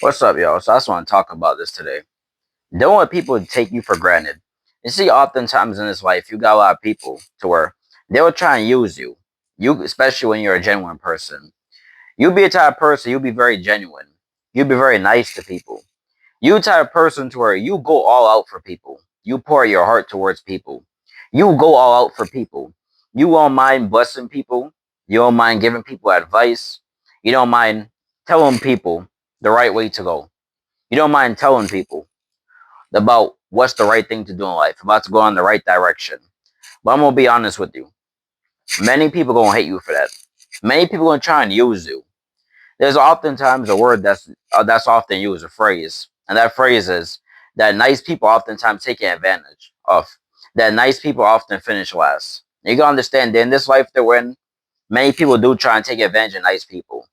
What's up, y'all? So I just want to talk about this today. Don't let people take you for granted. You see, oftentimes in this life, you got a lot of people to where they will try and use you. You, especially when you're a genuine person. You be a type of person. You be very genuine. You be very nice to people. You type of person to where you go all out for people. You pour your heart towards people. You go all out for people. You won't mind blessing people. You don't mind giving people advice. You don't mind telling people the right way to go. You don't mind telling people about what's the right thing to do in life, about to go in the right direction. But I'm gonna be honest with you. Many people gonna hate you for that. Many people gonna try and use you. There's oftentimes a word that's often used, a phrase, and that phrase is that nice people oftentimes taking advantage of. That nice people often finish last. You gotta understand that in this life that we're in, many people do try and take advantage of nice people.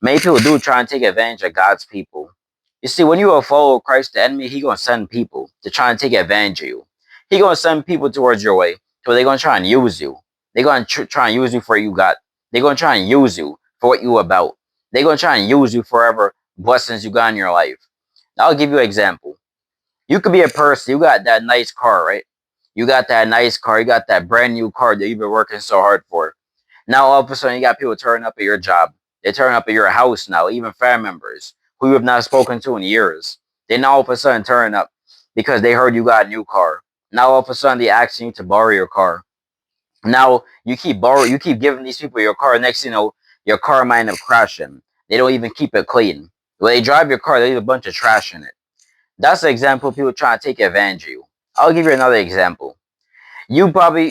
Many people do try and take advantage of God's people. You see, when you are a follower of Christ, the enemy, he gonna send people to try and take advantage of you. He gonna send people towards your way, so they're gonna try and use you. They're gonna try and use you for what you got. They're gonna try and use you for what you about. They're gonna try and use you forever blessings you got in your life. Now, I'll give you an example. You could be a person, you got that nice car, right? You got that nice car, you got that brand new car that you've been working so hard for. Now all of a sudden you got people turning up at your job. They turn up at your house now, even family members who you have not spoken to in years. They now all of a sudden turn up because they heard you got a new car. Now all of a sudden they asking you to borrow your car. Now you keep giving these people your car. Next thing you know, your car might end up crashing. They don't even keep it clean. When they drive your car, they leave a bunch of trash in it. That's an example of people trying to take advantage of you. I'll give you another example. You probably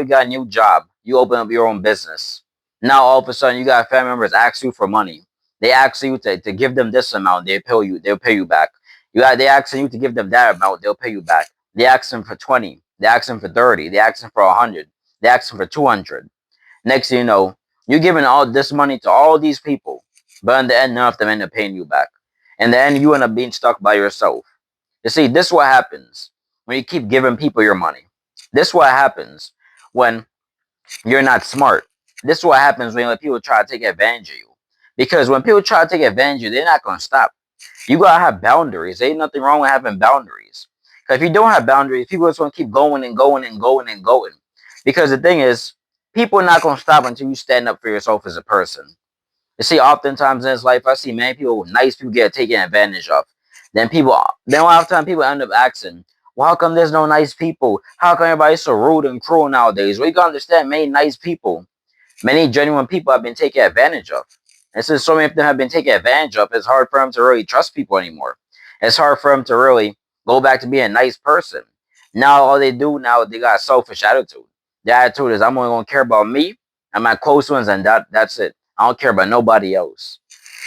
got a new job. You open up your own business. Now all of a sudden you got family members ask you for money. They ask you to give them this amount, they'll pay you back. They asking you to give them that amount, they'll pay you back. They ask them for 20, they ask them for 30, they ask them for 100, they ask them for 200. Next thing you know, you're giving all this money to all these people, but in the end, none of them end up paying you back. In the end, you end up being stuck by yourself. You see, this is what happens when you keep giving people your money. This is what happens when you're not smart. This is what happens when you let people try to take advantage of you. Because when people try to take advantage of you, they're not going to stop. You got to have boundaries. There ain't nothing wrong with having boundaries. Because if you don't have boundaries, people just going to keep going and going and going and going. Because the thing is, people are not going to stop until you stand up for yourself as a person. You see, oftentimes in this life, I see many people, nice people, get taken advantage of. Then a lot of time people end up asking, well, how come there's no nice people? How come everybody's so rude and cruel nowadays? Well, you gotta understand, many nice people, many genuine people have been taken advantage of. And since so many of them have been taken advantage of, it's hard for them to really trust people anymore. It's hard for them to really go back to being a nice person. Now, all they do now, they got a selfish attitude. Their attitude is, I'm only gonna care about me and my close ones, and that's it. I don't care about nobody else.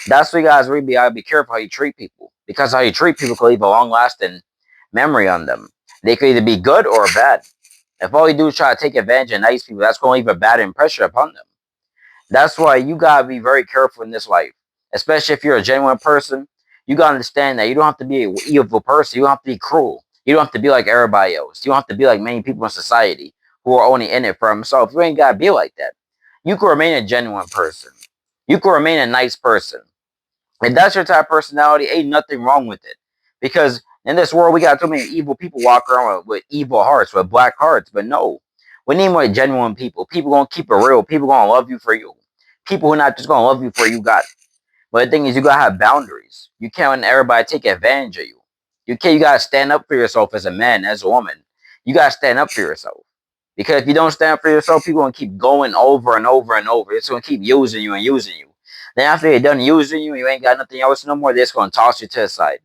That's why you guys really gotta be careful how you treat people. Because how you treat people can leave a long lasting memory on them. They could either be good or bad. If all you do is try to take advantage of nice people, that's gonna leave a bad impression upon them. That's why you gotta be very careful in this life. Especially if you're a genuine person, you gotta understand that you don't have to be an evil person, you don't have to be cruel. You don't have to be like everybody else. You don't have to be like many people in society who are only in it for themselves. You ain't gotta be like that. You can remain a genuine person. You can remain a nice person. If that's your type of personality, ain't nothing wrong with it. Because in this world, we got too many evil people walk around with evil hearts, with black hearts. But no, we need more genuine people. People gonna keep it real. People gonna love you for you. People who not just gonna love you for you got. But the thing is, you gotta have boundaries. You can't let everybody take advantage of you. You gotta stand up for yourself as a man, as a woman. You gotta stand up for yourself. Because if you don't stand up for yourself, people gonna keep going over and over and over. It's gonna keep using you and using you. Then after they're done using you, you ain't got nothing else no more. They're just gonna toss you to the side.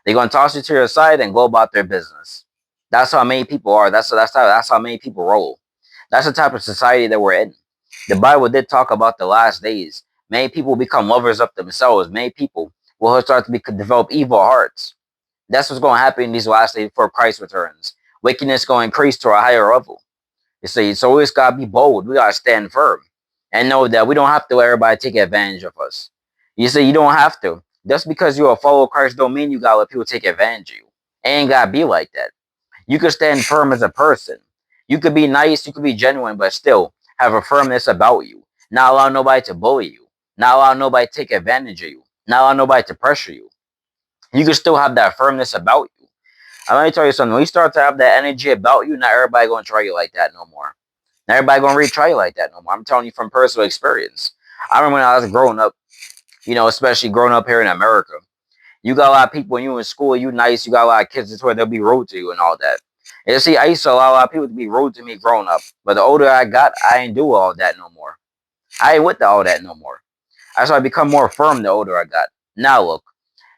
They're gonna toss you to your side and go about their business. That's how many people are. That's how many people roll. That's the type of society that we're in. The Bible did talk about the last days. Many people become lovers of themselves. Many people will start to develop evil hearts. That's what's going to happen in these last days before Christ returns. Wickedness going to increase to a higher level. You see, so we just gotta be bold. We gotta stand firm and know that we don't have to let everybody take advantage of us. You see, you don't have to. Just because you're a follower of Christ don't mean you gotta let people take advantage of you. It ain't gotta be like that. You can stand firm as a person. You could be nice, you could be genuine, but still have a firmness about you. Not allow nobody to bully you. Not allow nobody to take advantage of you. Not allow nobody to pressure you. You can still have that firmness about you. And let me tell you something. When you start to have that energy about you, not everybody gonna try you like that no more. Not everybody gonna retry you like that no more. I'm telling you from personal experience. I remember when I was growing up, especially growing up here in America. You got a lot of people when you in school, you nice, you got a lot of kids that's where they'll be rude to you and all that. And see, I used to allow a lot of people to be rude to me growing up. But the older I got, I ain't do all that no more. I ain't with all that no more. I started to become more firm the older I got. Now look,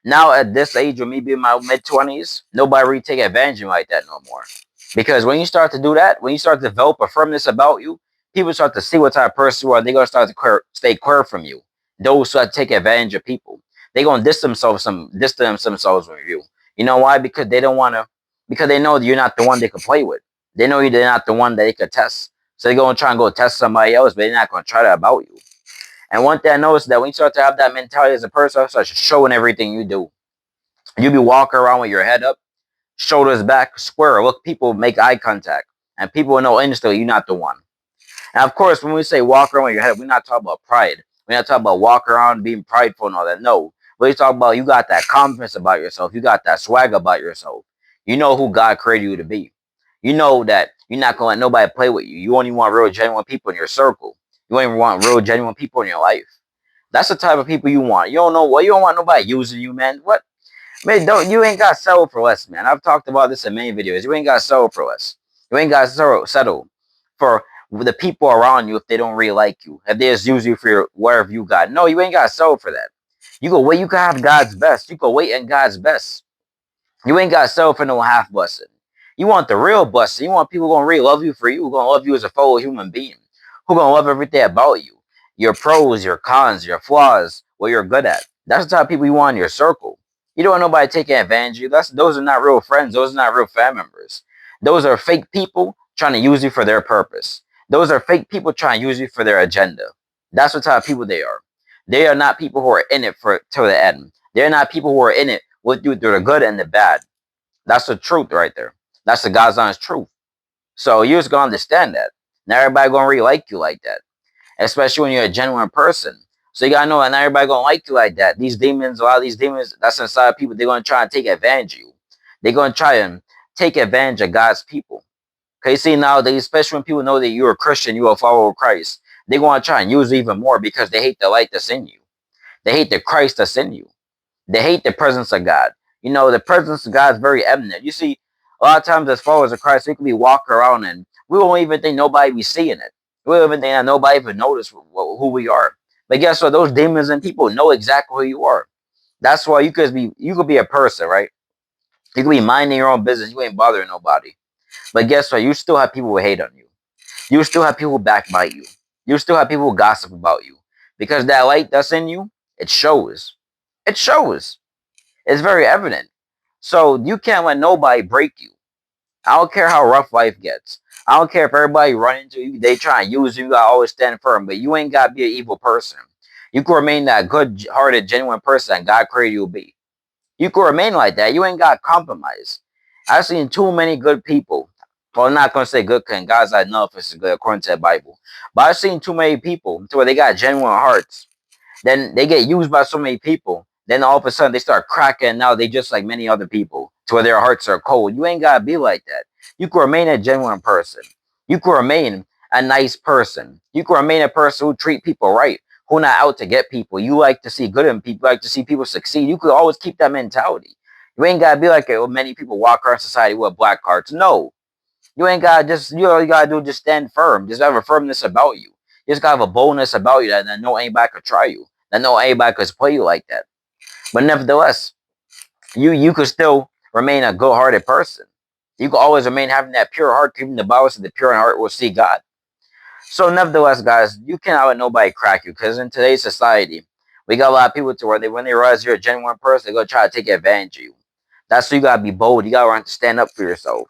now at this age of me being in my mid-20s, nobody really take advantage of me like that no more. Because when you start to do that, when you start to develop a firmness about you, people start to see what type of person you are. They're gonna start to stay clear from you. Those who take advantage of people, they're gonna distance themselves from you. You know why? Because they don't wanna. Because they know that you're not the one they could play with. They know you're not the one that they could test. So they're gonna try and go test somebody else, but they're not gonna try that about you. And one thing I noticed that when you start to have that mentality as a person, start showing everything you do. You be walking around with your head up, shoulders back, square. Look, people make eye contact, and people will know instantly you're not the one. And of course, when we say walk around with your head, we're not talking about pride. We're not talking about walk around being prideful and all that. No, we're talking about you got that confidence about yourself. You got that swag about yourself. You know who God created you to be. You know that you're not gonna let nobody play with you. You only want real, genuine people in your circle. You only want real, genuine people in your life. That's the type of people you want. You don't know what you don't want nobody using you, man. What? Man, don't you ain't got to settle for less, man. I've talked about this in many videos. You ain't got to settle for less. You ain't got to settle for the people around you if they don't really like you. If they just use you for your whatever you got. No, you ain't got to settle for that. You go wait. You can have God's best. You can wait in God's best. You ain't got to settle for no half busting. You want the real busting. You want people who gonna really love you for you. Who gonna love you as a fellow human being. Who gonna love everything about you. Your pros, your cons, your flaws, what you're good at. That's the type of people you want in your circle. You don't want nobody taking advantage of you. Those are not real friends. Those are not real family members. Those are fake people trying to use you for their purpose. Those are fake people trying to use you for their agenda. That's what type of people they are. They are not people who are in it for till the end. They're not people who are in it with you through the good and the bad. That's the truth right there. That's the God's honest truth. So you're just gonna understand that. Not everybody gonna really like you like that, especially when you're a genuine person. So you gotta know that not everybody gonna like you like that. These demons, a lot of these demons that's inside of people, they're gonna try and take advantage of you. They're gonna try and take advantage of God's people. Okay, see nowadays, especially when people know that you're a Christian, you're a follower of Christ, they're gonna try and use it even more because they hate the light that's in you. They hate the Christ that's in you. They hate the presence of God. The presence of God is very evident. You see, a lot of times as followers of Christ, we can be walking around and we won't even think nobody be seeing it. We don't even think that nobody even notice who we are. But guess what? Those demons and people know exactly who you are. That's why you could be a person, right? You could be minding your own business. You ain't bothering nobody. But guess what? You still have people who hate on you. You still have people who backbite you. You still have people who gossip about you. Because that light that's in you, it shows. It shows. It's very evident. So you can't let nobody break you. I don't care how rough life gets. I don't care if everybody run into you, they try and use you, you gotta always stand firm, but you ain't gotta be an evil person. You can remain that good hearted, genuine person that God created you to be. You can remain like that. You ain't got to compromise. I've seen too many good people. Well, I'm not gonna say good because God's not enough if it's good according to the Bible. But I've seen too many people to where they got genuine hearts. Then they get used by so many people. Then all of a sudden they start cracking. And now they just like many other people to where their hearts are cold. You ain't gotta be like that. You can remain a genuine person. You can remain a nice person. You can remain a person who treat people right, who not out to get people. You like to see good in people. You like to see people succeed. You could always keep that mentality. You ain't gotta be like many people walk around society with black cards. No, you ain't gotta just all you gotta do is just stand firm. Just have a firmness about you. You just gotta have a boldness about you that no anybody could try you. That no anybody could play you like that. But nevertheless, you could still remain a good-hearted person. You could always remain having that pure heart, keeping the Bible says the pure in heart will see God. So nevertheless, guys, you cannot let nobody crack you because in today's society, we got a lot of people to where when they realize you're a genuine person, they're gonna try to take advantage of you. That's why you gotta be bold. You gotta learn to stand up for yourself.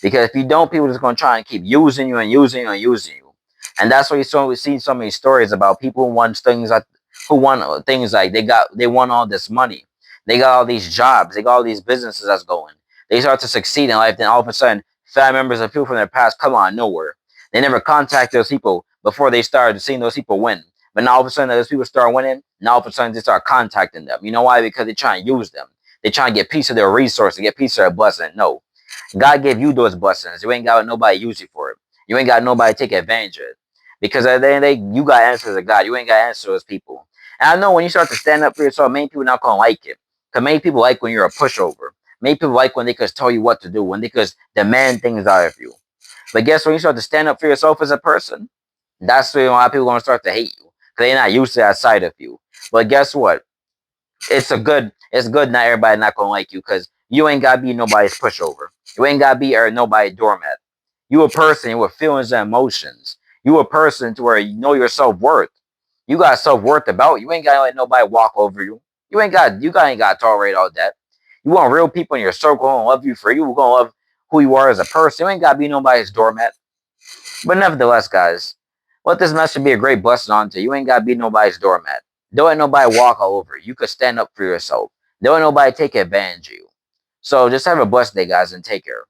Because if you don't, people are just gonna try and keep using you and using you and using you. And that's why we've seen so many stories about people who won things like they won all this money. They got all these jobs, they got all these businesses that's going. They start to succeed in life, then all of a sudden, family members of people from their past come on nowhere. They never contact those people before they started seeing those people win. But now all of a sudden those people start winning, now all of a sudden they start contacting them. You know why? Because they try and use them. They trying to get piece of their resource, to get piece of their blessing. No, God gave you those blessings. You ain't got nobody use you for it. You ain't got nobody take advantage of it. Because at the end of the day, you got answers to God. You ain't got answers to people. And I know when you start to stand up for yourself, many people not gonna like it. Because many people like when you're a pushover. Many people like when they could tell you what to do, when they could demand things out of you. But guess when you start to stand up for yourself as a person, that's when a lot of people gonna start to hate you. Because they're not used to that side of you. But guess what? It's good not everybody not gonna like you because you ain't gotta be nobody's pushover. You ain't gotta be nobody's doormat. You a person with feelings and emotions. You a person to where you know your self-worth. You got self-worth about you. Ain't gotta let nobody walk over you. Ain't gotta tolerate all that. You want real people in your circle who love you for you, who gonna love who you are as a person. You ain't gotta be nobody's doormat. But nevertheless, guys, let this message be a great blessing on to you. You ain't gotta be nobody's doormat. Don't let nobody walk all over you. You could stand up for yourself. Don't let nobody take advantage of you. So just have a blessed day, guys, and take care.